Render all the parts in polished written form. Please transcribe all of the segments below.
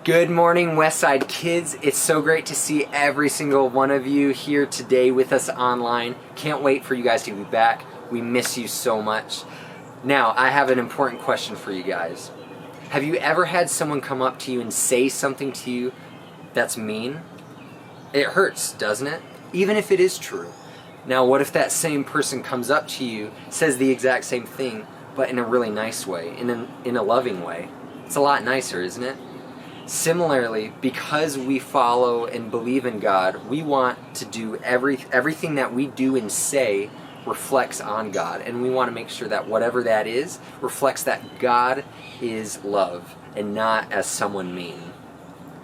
Good morning, Westside Kids. It's so great to see every single one of you here today with us online. Can't wait for you guys to be back. We miss you so much. Now, I have an important question for you guys. Have you ever had someone come up to you and say something to you that's mean? It hurts, doesn't it? Even if it is true. Now, what if that same person comes up to you, says the exact same thing, but in a really nice way, in a loving way? It's a lot nicer, isn't it? Similarly, because we follow and believe in God, we want to do everything that we do and say reflects on God. And we want to make sure that whatever that is reflects that God is love and not as someone mean.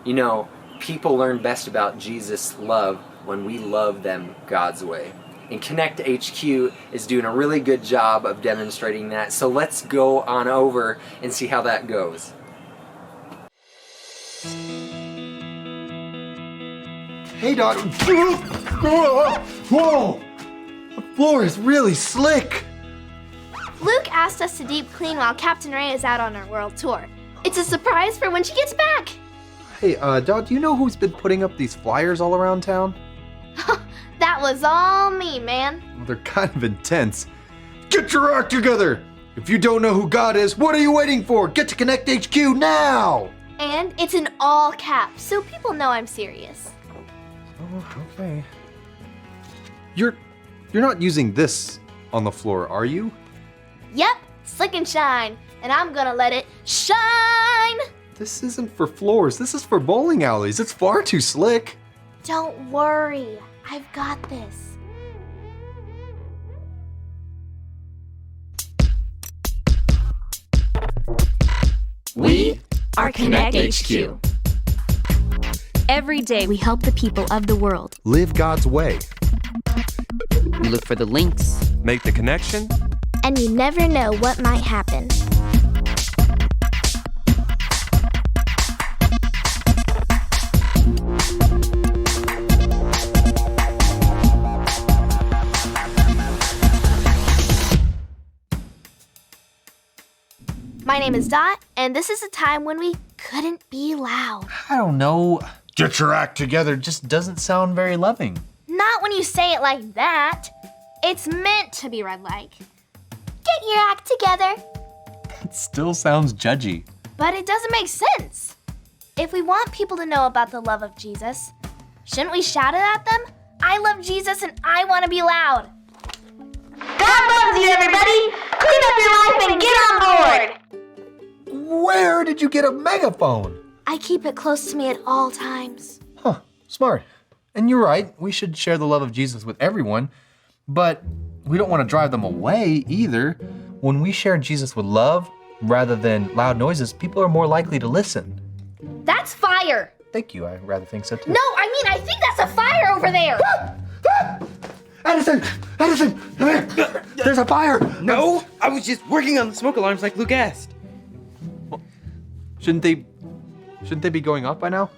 You know, people learn best about Jesus' love when we love them God's way. And Konnect HQ is doing a really good job of demonstrating that. So let's go on over and see how that goes. Hey, Dot. Whoa! The floor is really slick. Luke asked us to deep clean while Captain Ray is out on our world tour. It's a surprise for when she gets back. Hey, Dot, do you know who's been putting up these flyers all around town? That was all me, man. Well, they're kind of intense. Get your act together! If you don't know who God is, what are you waiting for? Get to Konnect HQ now! And it's in all caps, so people know I'm serious. Oh, okay. You're not using this on the floor, are you? Yep, slick and shine, and I'm gonna let it shine! This isn't for floors, this is for bowling alleys. It's far too slick. Don't worry, I've got this. We are Konnect HQ. Every day we help the people of the world. Live God's way. We look for the links. Make the connection. And you never know what might happen. My name is Dot, and this is a time when we couldn't be loud. I don't know. Get your act together just doesn't sound very loving. Not when you say it like that. It's meant to be read like, get your act together. It still sounds judgy. But it doesn't make sense. If we want people to know about the love of Jesus, shouldn't we shout it at them? I love Jesus and I want to be loud. God loves you, everybody. Clean up your life and get on board. Where did you get a megaphone? I keep it close to me at all times. Huh, smart. And you're right, we should share the love of Jesus with everyone, but we don't want to drive them away either. When we share Jesus with love rather than loud noises, people are more likely to listen. That's fire. Thank you, I rather think so too. No, I think that's a fire over there. Edison, come here. There's a fire. No, I was just working on the smoke alarms like Luke asked. Shouldn't they be going off by now?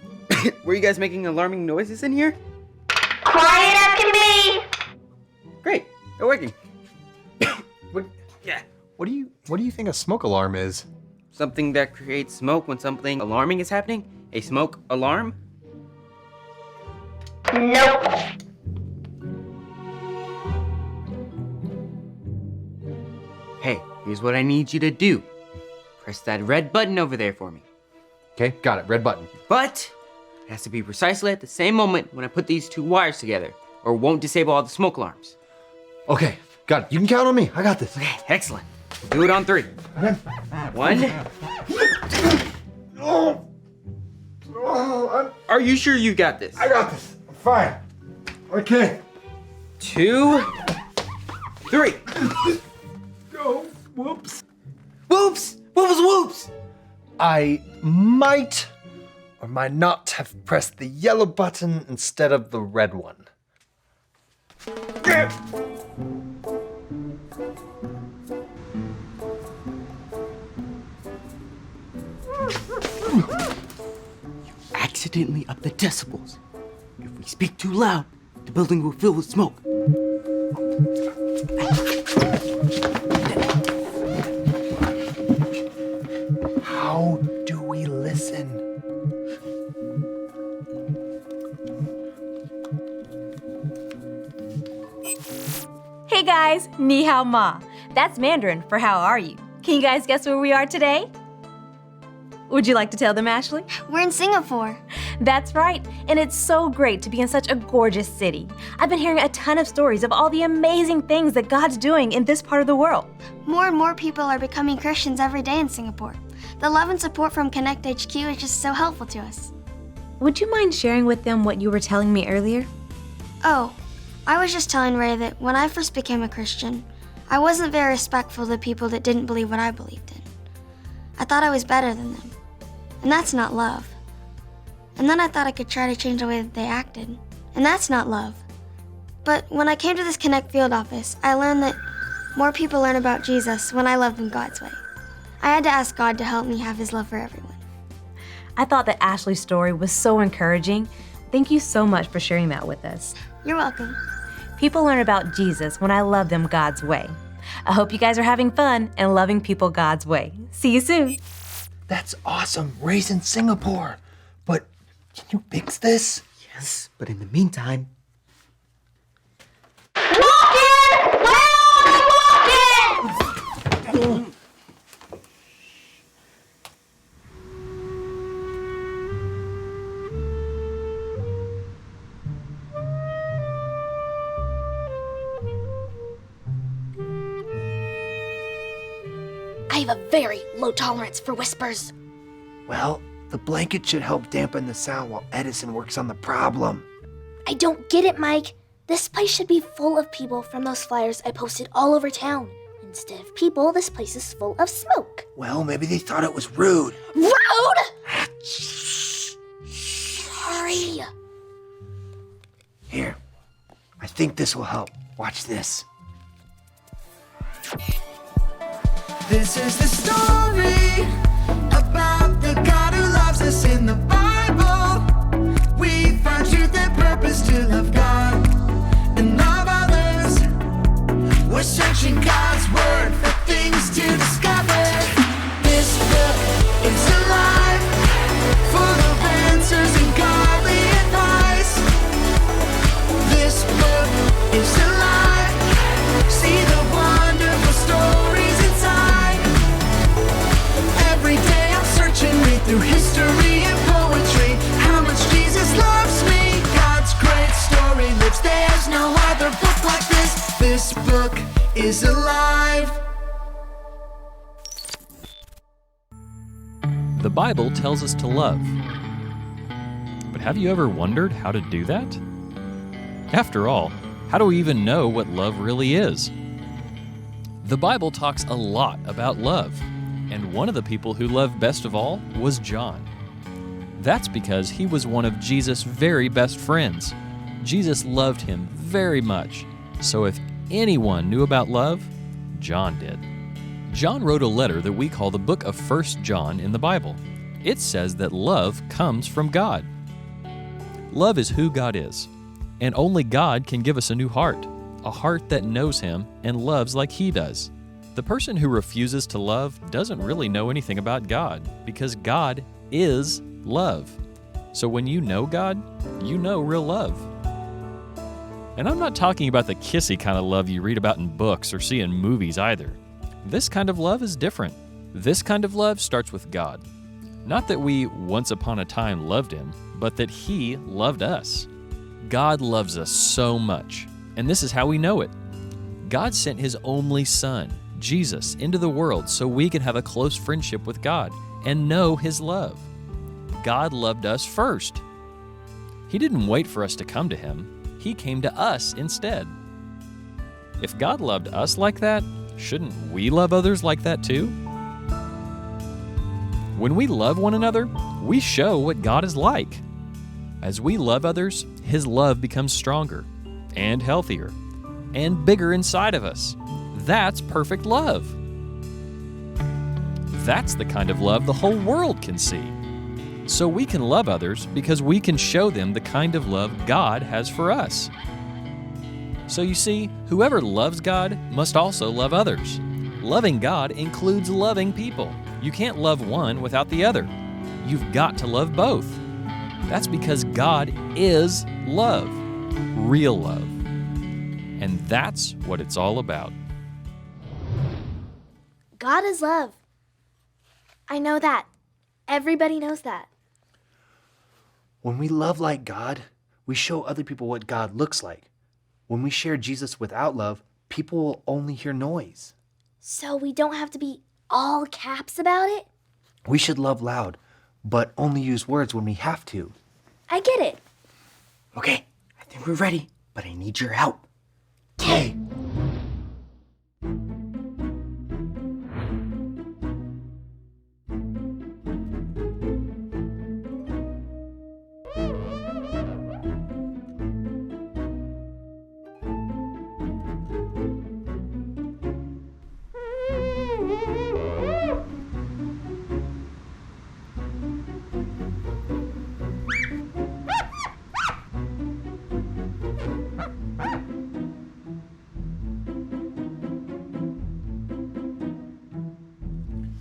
Were you guys making alarming noises in here? Quiet as can be. Great, they're working. What do you think a smoke alarm is? Something that creates smoke when something alarming is happening? A smoke alarm? Nope. Hey, here's what I need you to do. Press that red button over there for me. Okay, got it, red button. But it has to be precisely at the same moment when I put these two wires together, or it won't disable all the smoke alarms. Okay, got it. You can count on me. I got this. Okay, excellent. We'll do it on 3. 1. Are you sure you got this? I got this. I'm fine. Okay. 2, 3. Oh, whoops. Whoops! What was whoops? I might or might not have pressed the yellow button instead of the red one. Accidentally up the decibels. If we speak too loud, the building will fill with smoke. How do we listen? guys, ni hao ma. That's Mandarin for how are you. Can you guys guess where we are today? Would you like to tell them, Ashley? We're in Singapore. That's right, and it's so great to be in such a gorgeous city. I've been hearing a ton of stories of all the amazing things that God's doing in this part of the world. More and more people are becoming Christians every day in Singapore. The love and support from Konnect HQ is just so helpful to us. Would you mind sharing with them what you were telling me earlier? Oh, I was just telling Ray that when I first became a Christian, I wasn't very respectful to people that didn't believe what I believed in. I thought I was better than them. And that's not love. And then I thought I could try to change the way that they acted. And that's not love. But when I came to this Konnect field office, I learned that more people learn about Jesus when I love them God's way. I had to ask God to help me have his love for everyone. I thought that Ashley's story was so encouraging. Thank you so much for sharing that with us. You're welcome. People learn about Jesus when I love them God's way. I hope you guys are having fun and loving people God's way. See you soon. That's awesome. Ray's in Singapore. But can you fix this? Yes, but in the meantime... I have a very low tolerance for whispers. Well, the blanket should help dampen the sound while Edison works on the problem. I don't get it, Mike. This place should be full of people from those flyers I posted all over town. Instead of people, this place is full of smoke. Well, maybe they thought it was rude. Rude! Sorry. Here, I think this will help. Watch this. This is the story about the God who loves us in the Bible. We find truth and purpose to love God and love others. We're searching God's word for things to discover. This book is alive, full of answers and godly advice. This book is alive. See the wonderful stories inside. Every day I'm searching, read through history and poetry. How much Jesus loves me. God's great story lives. There's no other book like this. This book is alive. The Bible tells us to love. But have you ever wondered how to do that? After all, how do we even know what love really is? The Bible talks a lot about love, and one of the people who loved best of all was John. That's because he was one of Jesus' very best friends. Jesus loved him very much, so if anyone knew about love, John did. John wrote a letter that we call the book of 1 John in the Bible. It says that love comes from God. Love is who God is, and only God can give us a new heart, a heart that knows Him and loves like He does. The person who refuses to love doesn't really know anything about God, because God is love. So when you know God, you know real love. And I'm not talking about the kissy kind of love you read about in books or see in movies either. This kind of love is different. This kind of love starts with God. Not that we once upon a time loved Him, but that He loved us. God loves us so much, and this is how we know it. God sent His only Son, Jesus, into the world so we can have a close friendship with God and know His love. God loved us first. He didn't wait for us to come to Him. He came to us instead. If God loved us like that, shouldn't we love others like that too? When we love one another, we show what God is like. As we love others, His love becomes stronger and healthier and bigger inside of us. That's perfect love. That's the kind of love the whole world can see. So we can love others because we can show them the kind of love God has for us. So you see, whoever loves God must also love others. Loving God includes loving people. You can't love one without the other. You've got to love both. That's because God is love, real love. And that's what it's all about. God is love. I know that. Everybody knows that. When we love like God, we show other people what God looks like. When we share Jesus without love, people will only hear noise. So we don't have to be all caps about it? We should love loud, but only use words when we have to. I get it. Okay, I think we're ready, but I need your help. Okay.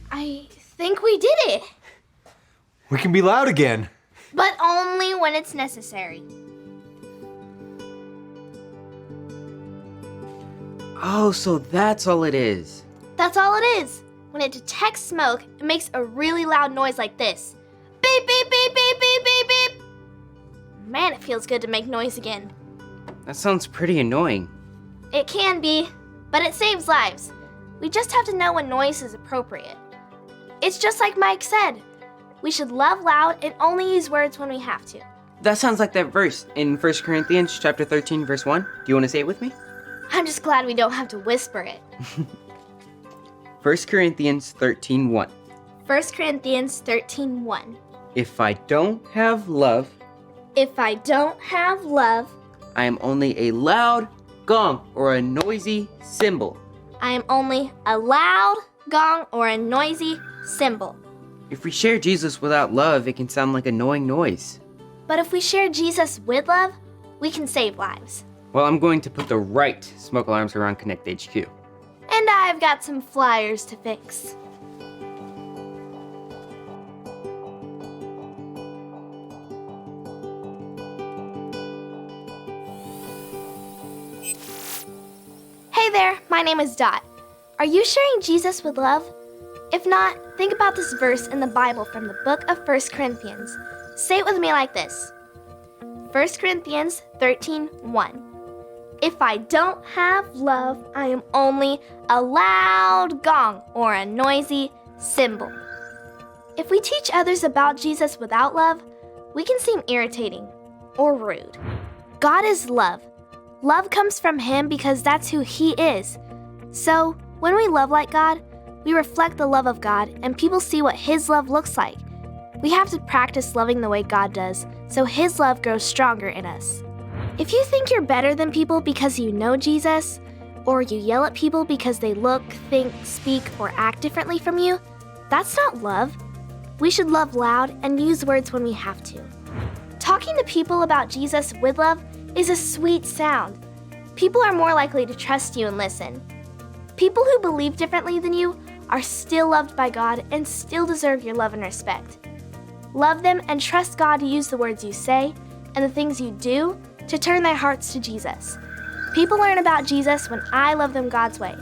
I think we did it. We can be loud again. But only when it's necessary. Oh, so that's all it is. That's all it is. When it detects smoke, it makes a really loud noise like this. Beep, beep, beep, beep, beep, beep, beep. Man, it feels good to make noise again. That sounds pretty annoying. It can be, but it saves lives. We just have to know when noise is appropriate. It's just like Mike said. We should love loud and only use words when we have to. That sounds like that verse in 1 Corinthians chapter 13, verse 1. Do you want to say it with me? I'm just glad we don't have to whisper it. 1 Corinthians 13:1. 1 Corinthians 13:1. If I don't have love, If I don't have love, I am only a loud gong or a noisy cymbal. I am only a loud gong or a noisy cymbal. If we share Jesus without love, it can sound like annoying noise. But if we share Jesus with love, we can save lives. Well, I'm going to put the right smoke alarms around Konnect HQ. And I've got some flyers to fix. Hey there, my name is Dot. Are you sharing Jesus with love? If not, think about this verse in the Bible from the book of 1 Corinthians. Say it with me like this. 1 Corinthians 13:1. If I don't have love, I am only a loud gong or a noisy cymbal. If we teach others about Jesus without love, we can seem irritating or rude. God is love. Love comes from Him because that's who He is. So, when we love like God, we reflect the love of God and people see what His love looks like. We have to practice loving the way God does so His love grows stronger in us. If you think you're better than people because you know Jesus, or you yell at people because they look, think, speak, or act differently from you, that's not love. We should love loud and use words when we have to. Talking to people about Jesus with love is a sweet sound. People are more likely to trust you and listen. People who believe differently than you are still loved by God and still deserve your love and respect. Love them and trust God to use the words you say and the things you do to turn their hearts to Jesus. People learn about Jesus when I love them God's way.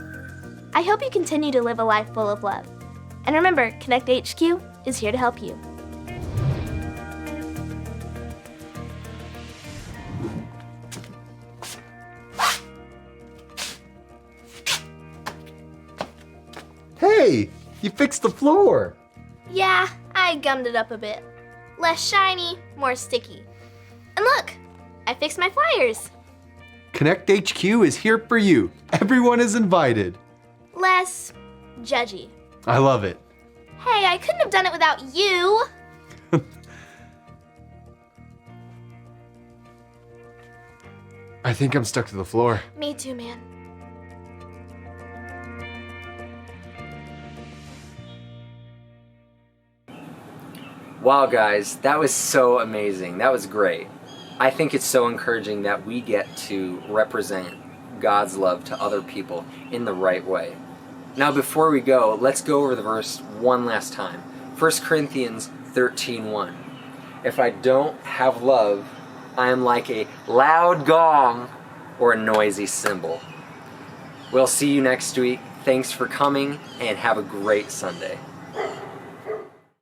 I hope you continue to live a life full of love. And remember, Konnect HQ is here to help you. Hey, you fixed the floor. Yeah, I gummed it up a bit. Less shiny, more sticky. And look, I fixed my flyers. Konnect HQ is here for you. Everyone is invited. Less judgy. I love it. Hey, I couldn't have done it without you. I think I'm stuck to the floor. Me too, man. Wow, guys, that was so amazing. That was great. I think it's so encouraging that we get to represent God's love to other people in the right way. Now, before we go, let's go over the verse one last time. 1 Corinthians 13:1. If I don't have love, I am like a loud gong or a noisy cymbal. We'll see you next week. Thanks for coming, and have a great Sunday.